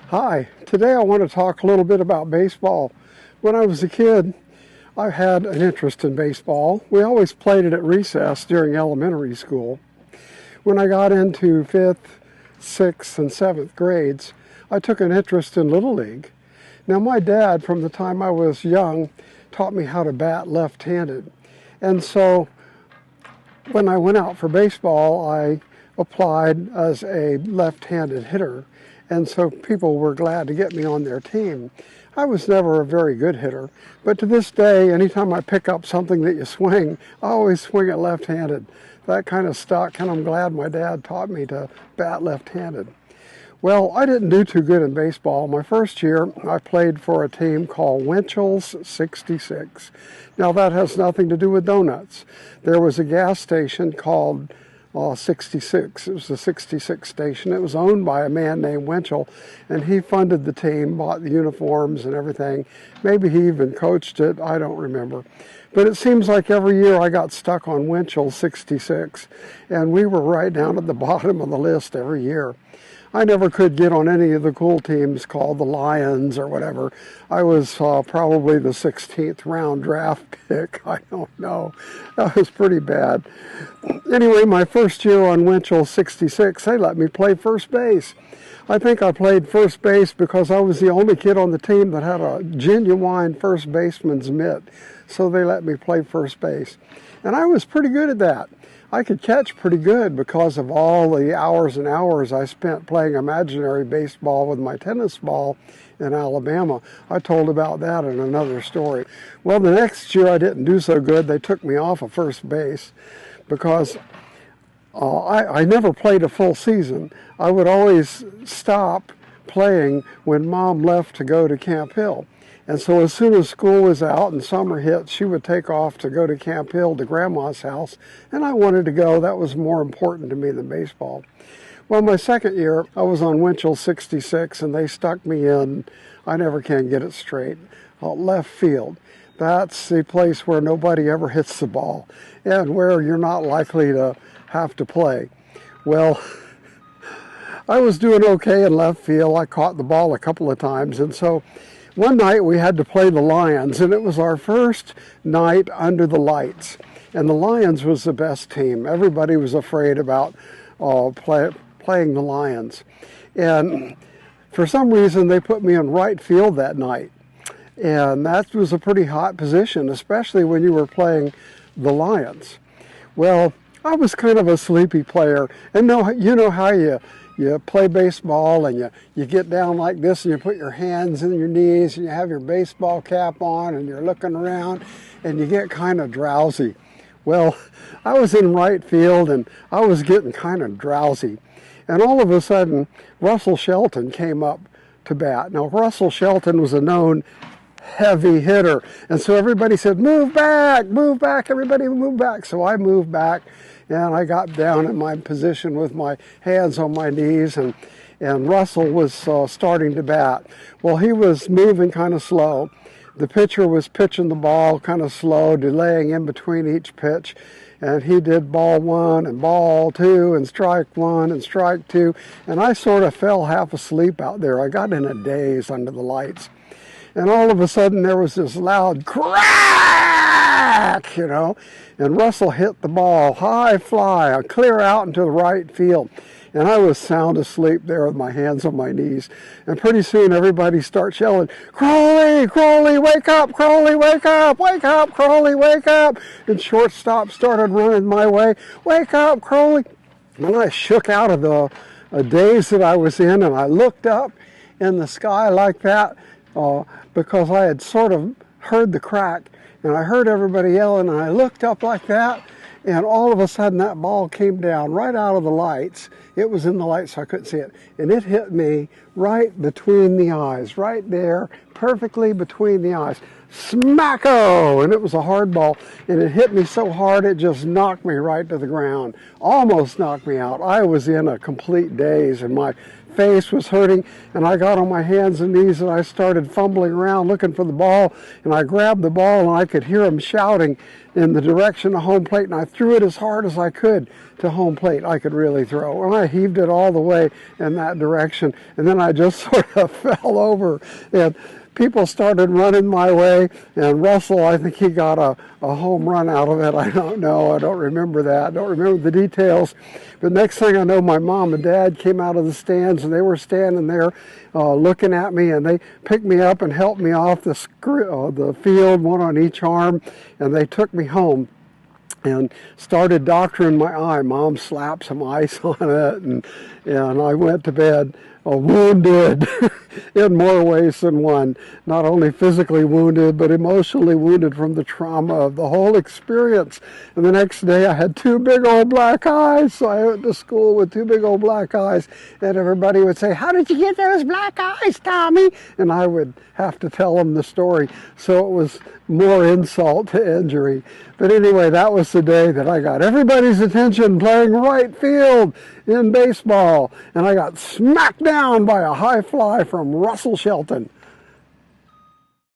Hi, today I want to talk a little bit about baseball. When I was a kid, I had an interest in baseball. We always played it at recess during elementary school. When I got into 5th, 6th, and 7th grades, I took an interest in Little League. Now my dad, from the time I was young, taught me how to bat left-handed. And so when I went out for baseball, I applied as a left-handed hitter. And so people were glad to get me on their team. I was never a very good hitter, but to this day, anytime I pick up something that you swing, I always swing it left-handed. That kind of stuck, and I'm glad my dad taught me to bat left-handed. Well, I didn't do too good in baseball. My first year, I played for a team called Winchell's 66. Now, that has nothing to do with donuts. There was a gas station called 66. It was the 66 station. It was owned by a man named Winchell, and he funded the team, bought the uniforms and everything. Maybe he even coached it. I don't remember. But it seems like every year I got stuck on Winchell 66, and we were right down at the bottom of the list every year. I never could get on any of the cool teams called the Lions or whatever. I was probably the 16th round draft pick. I don't know. That was pretty bad. Anyway, my first year on Winchell 66, they let me play first base. I think I played first base because I was the only kid on the team that had a genuine first baseman's mitt. So they let me play first base. And I was pretty good at that. I could catch pretty good because of all the hours and hours I spent playing imaginary baseball with my tennis ball in Alabama. I told about that in another story. Well, the next year I didn't do so good. They took me off of first base because I never played a full season. I would always stop playing when Mom left to go to Camp Hill. And so as soon as school was out and summer hit, she would take off to go to Camp Hill to Grandma's house, and I wanted to go. That was more important to me than baseball. Well, my second year, I was on Winchell 66, and they stuck me in, I never can get it straight, left field. That's the place where nobody ever hits the ball and where you're not likely to have to play. Well, I was doing okay in left field. I caught the ball a couple of times, and so one night we had to play the Lions, and it was our first night under the lights. And the Lions was the best team. Everybody was afraid about playing the Lions. And for some reason, they put me in right field that night. And that was a pretty hot position, especially when you were playing the Lions. Well, I was kind of a sleepy player. And you know how you play baseball and you get down like this and you put your hands in your knees and you have your baseball cap on and you're looking around and you get kind of drowsy. Well, I was in right field and I was getting kind of drowsy. And all of a sudden, Russell Shelton came up to bat. Now, Russell Shelton was a known heavy hitter. And so everybody said, move back, everybody move back. So I moved back. And I got down in my position with my hands on my knees, and Russell was starting to bat. Well, he was moving kind of slow. The pitcher was pitching the ball kind of slow, delaying in between each pitch. And he did ball one and ball two and strike one and strike two. And I sort of fell half asleep out there. I got in a daze under the lights. And all of a sudden there was this loud crack, and Russell hit the ball, high fly, clear out into the right field. And I was sound asleep there with my hands on my knees. And pretty soon everybody starts yelling, Crowley, Crowley, wake up, Crowley, wake up, wake up, Crowley, wake up. And shortstop started running my way, wake up, Crowley. And I shook out of the daze that I was in, and I looked up in the sky like that, because I had sort of heard the crack, and I heard everybody yelling, and I looked up like that, and all of a sudden that ball came down right out of the lights. It was in the lights, so I couldn't see it, and it hit me right between the eyes, right there, perfectly between the eyes. Smacko! And it was a hard ball, and it hit me so hard it just knocked me right to the ground. Almost knocked me out. I was in a complete daze, and my face was hurting, and I got on my hands and knees and I started fumbling around looking for the ball, and I grabbed the ball and I could hear them shouting in the direction of home plate, and I threw it as hard as I could to home plate. I could really throw, and I heaved it all the way in that direction, and then I just sort of fell over, and people started running my way, and Russell, I think he got a home run out of it. I don't know. I don't remember that. I don't remember the details. But next thing I know, my mom and dad came out of the stands, and they were standing there looking at me, and they picked me up and helped me off the field, one on each arm, and they took me home and started doctoring my eye. Mom slapped some ice on it, and I went to bed wounded in more ways than one. Not only physically wounded, but emotionally wounded from the trauma of the whole experience. And the next day I had two big old black eyes, so I went to school with two big old black eyes, and everybody would say, "How did you get those black eyes, Tommy?" And I would have to tell them the story, so it was more insult to injury. But anyway, that was the day that I got everybody's attention playing right field in baseball, and I got smacked down by a high fly from Russell Shelton.